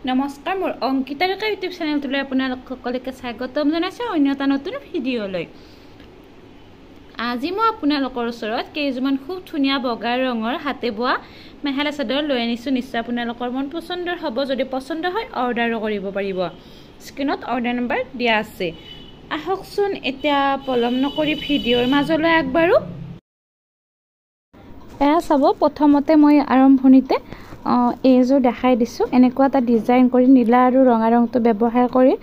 নমস্কাৰ, মোৰ অংকিতা ডেকা ইউটিউব চেনেলটোলৈ আপোনালোক সকলোকে স্বাগতম জনাইছোঁ অন্য এটা নতুন ভিডিঅ'লৈ। আজি মই আপোনালোকৰ ওচৰত কেইজোৰমান খুব ধুনীয়া বগা ৰঙৰ হাতে বোৱা মেখেলা চাদৰ লৈ আনিছোঁ। নিশ্চয় আপোনালোকৰ মন পচন্দৰ হ'ব। যদি পচন্দ হয় অৰ্ডাৰো কৰিব পাৰিব। স্ক্ৰীনত অৰ্ডাৰ নম্বৰ দিয়া আছে। আহকচোন এতিয়া পলম নকৰি ভিডিঅ'ৰ মাজলৈ আগবাঢ়ো। এয়া চাব, প্ৰথমতে মই আৰম্ভণিতে এইযোৰ দেখাই দিছোঁ। এনেকুৱা এটা ডিজাইন কৰি নীলা আৰু ৰঙা ৰংটো ব্যৱহাৰ কৰি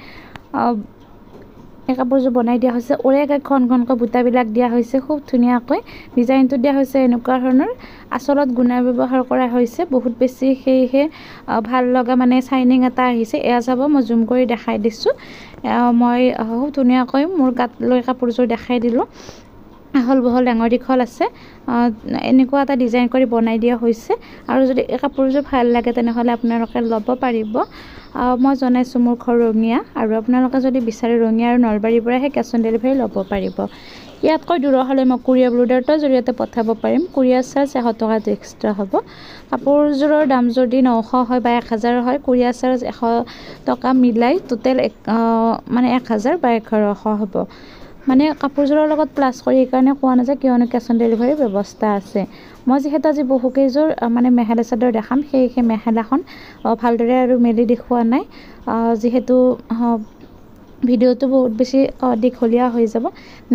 এই কাপোৰযোৰ বনাই দিয়া হৈছে। ওৰেগাই ঘন ঘনকৈ বুটাবিলাক দিয়া হৈছে, খুব ধুনীয়াকৈ ডিজাইনটো দিয়া হৈছে। এনেকুৱা ধৰণৰ আচলত গুণা ব্যৱহাৰ কৰা হৈছে বহুত বেছি, সেয়েহে ভাল লগা মানে চাইনিং এটা আহিছে। এয়া চাব, মই জুম কৰি দেখাই দিছোঁ। মই খুব ধুনীয়াকৈ মোৰ গাত লৈ কাপোৰযোৰ দেখাই দিলোঁ। আহল বহল ডাঙৰ দীঘল আছে, এনেকুৱা এটা ডিজাইন কৰি বনাই দিয়া হৈছে। আৰু যদি এই কাপোৰযোৰ ভাল লাগে তেনেহ'লে আপোনালোকে ল'ব পাৰিব। মই জনাইছোঁ মোৰ ঘৰ ৰঙিয়া, আৰু আপোনালোকে যদি বিচাৰে ৰঙিয়া আৰু নলবাৰীৰ পৰা সেই কেছ অন ডেলিভাৰী ল'ব পাৰিব। ইয়াতকৈ দূৰ হ'লে মই কুৰিয়াৰ ব্ৰডাৰটোৰ জৰিয়তে পঠাব পাৰিম। কুৰিয়াৰ চাৰ্জ 100 টকাটো এক্সট্ৰা হ'ব। কাপোৰযোৰৰ দাম যদি 900 হয় বা 1000 হয়, কুৰিয়াৰ চাৰ্জ 100 টকা মিলাই টোটেল মানে 1000 বা 1100 হ'ব। মানে কাপোৰযোৰৰ লগত প্লাছ কৰি এইকাৰণে কোৱা নাযায় কিয়নো কেছ অন ডেলিভাৰীৰ ব্যৱস্থা আছে। মই যিহেতু আজি বহুকেইযোৰ মানে মেখেলা চাদৰ দেখাম, সেই মেখেলাখন ভালদৰে আৰু মেলি দেখুওৱা নাই, যিহেতু ভিডিঅ'টো বহুত বেছি দীঘলীয়া হৈ যাব।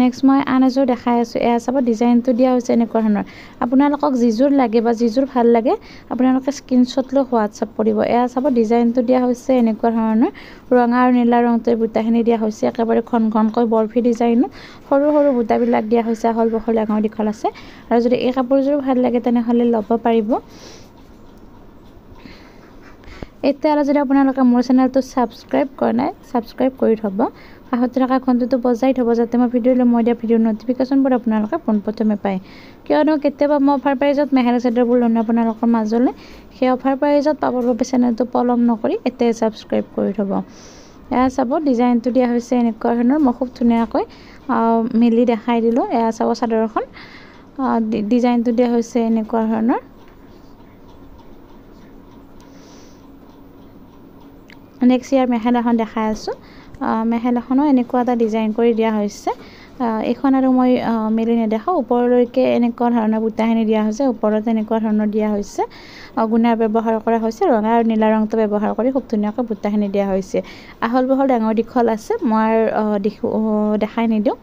নেক্সট মই আন এযোৰ দেখাই আছোঁ। এয়া চাব, ডিজাইনটো দিয়া হৈছে এনেকুৱা ধৰণৰ। আপোনালোকক যিযোৰ লাগে বা যিযোৰ ভাল লাগে আপোনালোকে স্ক্ৰীনশ্বট লৈ হোৱাটছআপ কৰিব। এয়া চাব, ডিজাইনটো দিয়া হৈছে এনেকুৱা ধৰণৰ। ৰঙা আৰু নীলা ৰংটোৰ বুটাখিনি দিয়া হৈছে, একেবাৰে ঘন ঘনকৈ বৰফি ডিজাইনো। সৰু সৰু বুটাবিলাক দিয়া হৈছে, আহল বহল ডাঙৰ দীঘল আছে। আৰু যদি এই কাপোৰযোৰ ভাল লাগে তেনেহ'লে ল'ব পাৰিব। এতিয়ালৈ যদি আপোনালোকে মোৰ চেনেলটো ছাবস্ক্ৰাইব কৰা নাই, ছাবস্ক্ৰাইব কৰি থ'ব। কাষতে থকা ঘণ্টাটো বজাই থ'ব, যাতে মই দিয়া ভিডিঅ'ৰ ন'টিফিকেশ্যনবোৰ আপোনালোকে পোনপ্ৰথমে পায়। কিয়নো কেতিয়াবা মই অফাৰ প্ৰাইজত মেখেলা চাদৰবোৰ লওঁ আপোনালোকৰ মাজলৈ। সেই অফাৰ প্ৰাইজত পাবৰ বাবে চেনেলটো পলম নকৰি এতিয়াই ছাবস্ক্ৰাইব কৰি থ'ব। এয়া চাব, ডিজাইনটো দিয়া হৈছে এনেকুৱা ধৰণৰ। মই খুব ধুনীয়াকৈ মেলি দেখাই দিলোঁ। এয়া চাব, চাদৰখন ডিজাইনটো দিয়া হৈছে এনেকুৱা ধৰণৰ। নেক্সট ইয়াৰ মেখেলাখন দেখাই আছোঁ। মেখেলাখনো এনেকুৱা এটা ডিজাইন কৰি দিয়া হৈছে। এইখন আৰু মই মেলি নেদেখাওঁ। ওপৰলৈকে এনেকুৱা ধৰণৰ বুটাখিনি দিয়া হৈছে, ওপৰত এনেকুৱা ধৰণৰ দিয়া হৈছে। গুণা ব্যৱহাৰ কৰা হৈছে, ৰঙা আৰু নীলা ৰংটো ব্যৱহাৰ কৰি খুব ধুনীয়াকৈ বুটাখিনি দিয়া হৈছে। আহল বহল ডাঙৰ দীঘল আছে, মই দেখাই নিদিওঁ।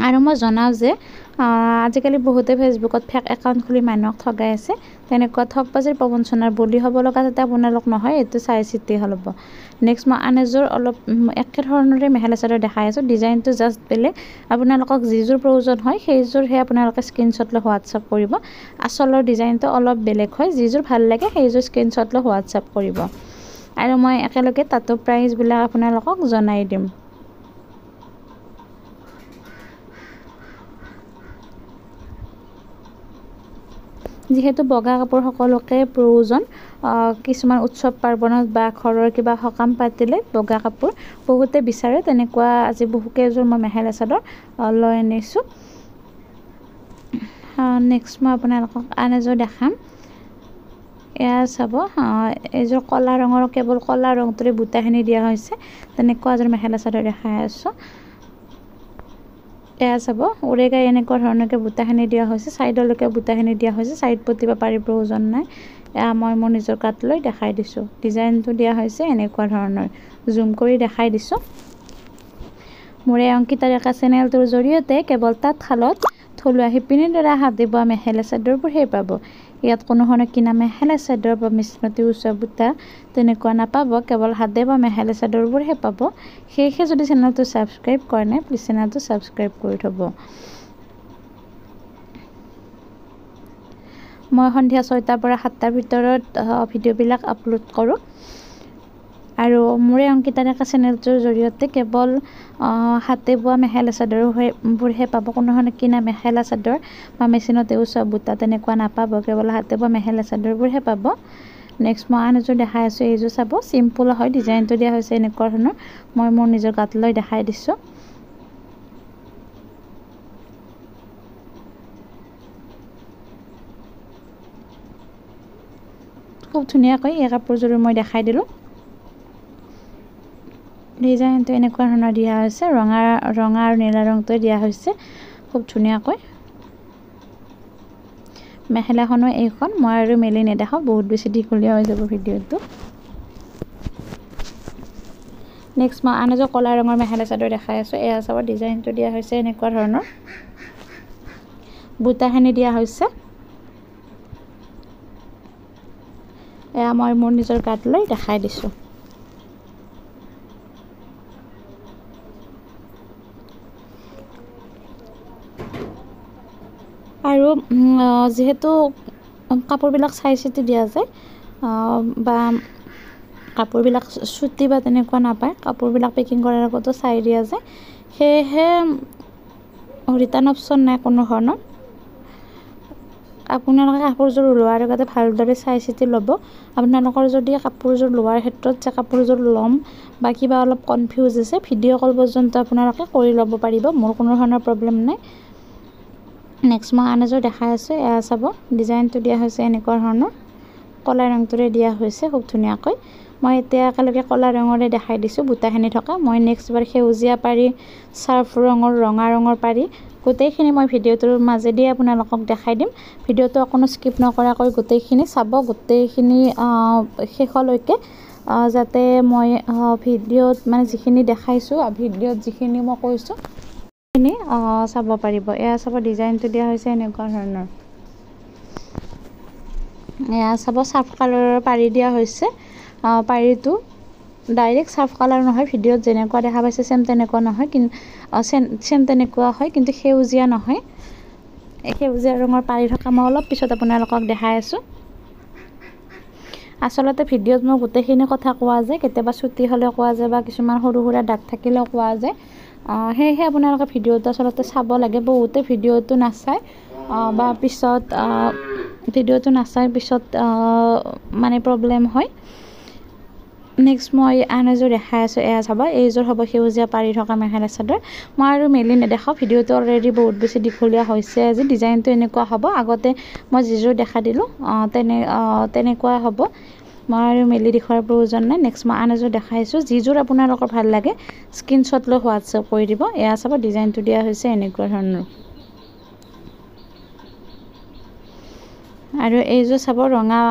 আৰু মই জনাওঁ যে আজিকালি বহুতে ফেচবুকত ফেক একাউণ্ট খুলি মানুহক ঠগাই আছে। তেনেকুৱা ঠগবাজিৰ প্ৰবঞ্চনাৰ বলি হ'ব লগা যাতে আপোনালোক নহয়, এইটো চাই চিতি ল'ব। নেক্সট মই আন এযোৰ অলপ একে ধৰণৰে মেখেলা চাদৰ দেখাই আছোঁ। ডিজাইনটো জাষ্ট বেলেগ। আপোনালোকক যিযোৰ প্ৰয়োজন হয় সেইযোৰহে আপোনালোকে স্ক্ৰীনশ্বট লৈ হোৱাটছআপ কৰিব। আচলৰ ডিজাইনটো অলপ বেলেগ হয়। যিযোৰ ভাল লাগে সেইযোৰ স্ক্ৰীনশ্বট লৈ হোৱাটছআপ কৰিব। আৰু মই একেলগে তাতো প্ৰাইচবিলাক আপোনালোকক জনাই দিম। যিহেতু বগা কাপোৰ সকলোকে প্ৰয়োজন, কিছুমান উৎসৱ পাৰ্বণত বা ঘৰৰ কিবা সকাম পাতিলে বগা কাপোৰ বহুতে বিচাৰে। তেনেকুৱা আজি বহুকেইযোৰ মই মেখেলা চাদৰ লৈ আনিছোঁ। নেক্সট মই আপোনালোকক আন এযোৰ দেখাম। এয়া চাব, এইযোৰ ক'লা ৰঙৰ, কেৱল ক'লা ৰংটোৰে বুটাখিনি দিয়া হৈছে। তেনেকুৱা এযোৰ মেখেলা চাদৰ দেখাই আছোঁ। এয়া চাব, ওৰেগাই এনেকুৱা ধৰণৰকৈ বুটাখিনি দিয়া হৈছে, ছাইডলৈকে বুটাখিনি দিয়া হৈছে। ছাইড পতি বা পাৰি প্ৰয়োজন নাই। এয়া মই মোৰ নিজৰ গাত লৈ দেখাই দিছোঁ। ডিজাইনটো দিয়া হৈছে এনেকুৱা ধৰণৰ। জুম কৰি দেখাই দিছোঁ। মোৰ এই অংকিতা ডেকা চেনেলটোৰ জৰিয়তে কেৱল তাঁতশালত থলুৱা শিপিনীৰ দ্বাৰা হাতে বোৱা মেখেলা চাদৰবোৰহে পাব। ইয়াত কোনো ধৰণৰ কিনা মেখেলা চাদৰ বা মিচমাটি উচা বুটা তেনেকুৱা নাপাব। কেৱল হাতে বোৱা মেখেলা চাদৰবোৰহে পাব। সেয়েহে যদি চেনেলটো ছাবস্ক্ৰাইব কৰা নাই, প্লিজ চেনেলটো ছাবস্ক্ৰাইব কৰি থ'ব। মই সন্ধিয়া 6টাৰ পৰা 7টাৰ ভিতৰত ভিডিঅ'বিলাক আপলোড কৰোঁ। আৰু মোৰ এই অংকিতা ডেকা চেনেলটোৰ জৰিয়তে কেৱল হাতে বোৱা মেখেলা চাদৰবোৰহে পাব। কোনো ধৰণৰ কিনা মেখেলা চাদৰ বা মেচিনতে উচা বুটা তেনেকুৱা নাপাব। কেৱল হাতে বোৱা মেখেলা চাদৰবোৰহে পাব। নেক্সট মই আন এযোৰ দেখাই আছোঁ। এইযোৰ চাব, চিম্পুল হয়। ডিজাইনটো দিয়া হৈছে এনেকুৱা ধৰণৰ। মই মোৰ নিজৰ গাত লৈ দেখাই দিছোঁ। খুব ধুনীয়াকৈ এই কাপোৰযোৰ মই দেখাই দিলোঁ। ডিজাইনটো এনেকুৱা ধৰণৰ দিয়া হৈছে, ৰঙা আৰু নীলা ৰংটোৱে দিয়া হৈছে খুব ধুনীয়াকৈ। মেখেলাখনো এইখন, মই আৰু মেলি নেদেখাওঁ, বহুত বেছি দীঘলীয়া হৈ যাব ভিডিঅ'টো। নেক্সট মই আন এযোৰ ক'লা ৰঙৰ মেখেলা চাদৰ দেখাই আছোঁ। এয়া চাব, ডিজাইনটো দিয়া হৈছে এনেকুৱা ধৰণৰ, বুটাখিনি দিয়া হৈছে। এয়া মই মোৰ নিজৰ গাত লৈ দেখাই দিছোঁ। আৰু যিহেতু কাপোৰবিলাক চাই চিতি দিয়া যায় বা কাপোৰবিলাক চুটি বা তেনেকুৱা নাপায়, কাপোৰবিলাক পেকিং কৰাৰ আগতো চাই দিয়া যায়, সেয়েহে ৰিটাৰ্ণ অপশ্যন নাই কোনো ধৰণৰ। আপোনালোকে কাপোৰযোৰ লোৱাৰ আগতে ভালদৰে চাই চিতি ল'ব। আপোনালোকৰ যদি কাপোৰযোৰ লোৱাৰ ক্ষেত্ৰত যে কাপোৰযোৰ ল'ম বা কিবা অলপ কনফিউজ আছে, ভিডিঅ' কল পৰ্যন্ত আপোনালোকে কৰি ল'ব পাৰিব, মোৰ কোনো ধৰণৰ প্ৰব্লেম নাই। নেক্সট মই আন এযোৰ দেখাই আছোঁ। এয়া চাব, ডিজাইনটো দিয়া হৈছে এনেকুৱা ধৰণৰ, ক'লা ৰংটোৰে দিয়া হৈছে খুব ধুনীয়াকৈ। মই এতিয়া একেলগে ক'লা ৰঙৰে দেখাই দিছোঁ বুটাখিনি থকা। মই নেক্সট বাৰ সেউজীয়া পাৰি, চাৰ্ফ ৰঙৰ, ৰঙা ৰঙৰ পাৰি গোটেইখিনি মই ভিডিঅ'টোৰ মাজেদি আপোনালোকক দেখাই দিম। ভিডিঅ'টো অকণো স্কিপ নকৰাকৈ গোটেইখিনি চাব, গোটেইখিনি শেষলৈকে, যাতে মই ভিডিঅ'ত মানে যিখিনি দেখাইছোঁ, ভিডিঅ'ত যিখিনি মই কৈছোঁ সেইখিনি চাব পাৰিব। এয়া চাব, ডিজাইনটো দিয়া হৈছে এনেকুৱা ধৰণৰ। এয়া চাব, চাৰ্ফ কালাৰৰ পাৰি দিয়া হৈছে। পাৰিটো ডাইৰেক্ট চাৰ্ফ কালাৰ নহয়, ভিডিঅ'ত যেনেকুৱা দেখা পাইছে চেম তেনেকুৱা নহয়, কিন্তু চেম তেনেকুৱা হয়, কিন্তু সেউজীয়া নহয়। এই সেউজীয়া ৰঙৰ পাৰি থকা মই অলপ পিছত আপোনালোকক দেখাই আছোঁ। আচলতে ভিডিঅ'ত মই গোটেইখিনি কথা কোৱা যায়, কেতিয়াবা চুটি হ'লেও কোৱা যায় বা কিছুমান সৰু সুৰা দাগ থাকিলেও কোৱা যায়। সেয়েহে আপোনালোকে ভিডিঅ'টো আচলতে চাব লাগে। বহুতে ভিডিঅ'টো নাচায় বা পিছত মানে প্ৰব্লেম হয়। নেক্সট মই আন এযোৰ দেখাই আছোঁ। এয়া চাব, এইযোৰ হ'ব সেউজীয়া পাৰি থকা মেখেলা চাদৰ। মই আৰু মেলি নেদেখাওঁ, ভিডিঅ'টো অলৰেডি বহুত বেছি দীঘলীয়া হৈছে আজি। ডিজাইনটো এনেকুৱা হ'ব, আগতে মই যিযোৰ দেখা দিলোঁ তেনেকুৱা হ'ব, মই আৰু মেলি দেখুৱাৰ প্ৰয়োজন নাই। নেক্সট মই আন এযোৰ দেখাইছোঁ, যিযোৰ আপোনালোকৰ ভাল লাগে স্ক্ৰীনশ্বট লৈ হোৱাটছএপ কৰি দিব। এয়া চাব, ডিজাইনটো দিয়া হৈছে এনেকুৱা ধৰণৰ। আৰু এইযোৰ চাব, ৰঙা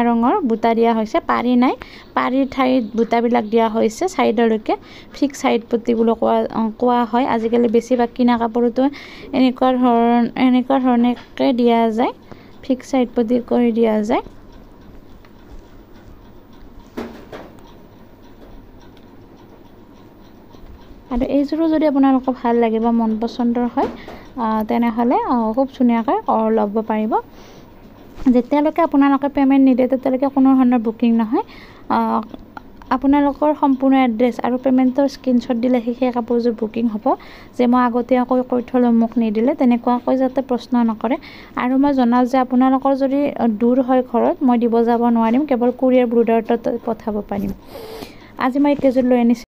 ৰঙৰ বুটা দিয়া হৈছে, পাৰি নাই, পাৰিৰ ঠাইত বুটাবিলাক দিয়া হৈছে চাইডলৈকে, ফিক্স চাইড পট্টি বুলি কোৱা হয়। আজিকালি বেছিভাগ কিনা কাপোৰতো এনেকুৱা ধৰণেকৈ দিয়া যায়, ফিক্স চাইড পট্টি কৰি দিয়া যায়। আৰু এইযোৰো যদি আপোনালোকৰ ভাল লাগে বা মন পচন্দৰ হয়, তেনেহ'লে খুব ধুনীয়াকৈ ল'ব পাৰিব। যেতিয়ালৈকে আপোনালোকে পে'মেণ্ট নিদিয়ে তেতিয়ালৈকে কোনো ধৰণৰ বুকিং নহয়। আপোনালোকৰ সম্পূৰ্ণ এড্ৰেছ আৰু পে'মেণ্টৰ স্ক্ৰীনশ্বট দিলেহে সেই কাপোৰযোৰ বুকিং হ'ব। যে মই আগতীয়াকৈ কৈ থ'লোঁ মোক নিদিলে, তেনেকুৱাকৈ যাতে প্ৰশ্ন নকৰে। আৰু মই জনাওঁ যে আপোনালোকৰ যদি দূৰ হয় ঘৰত, মই দিব যাব নোৱাৰিম, কেৱল কুৰিয়াৰ ব্ৰডাৰত পঠাব পাৰিম। আজি মই এইকেইযোৰ লৈ আনিছোঁ।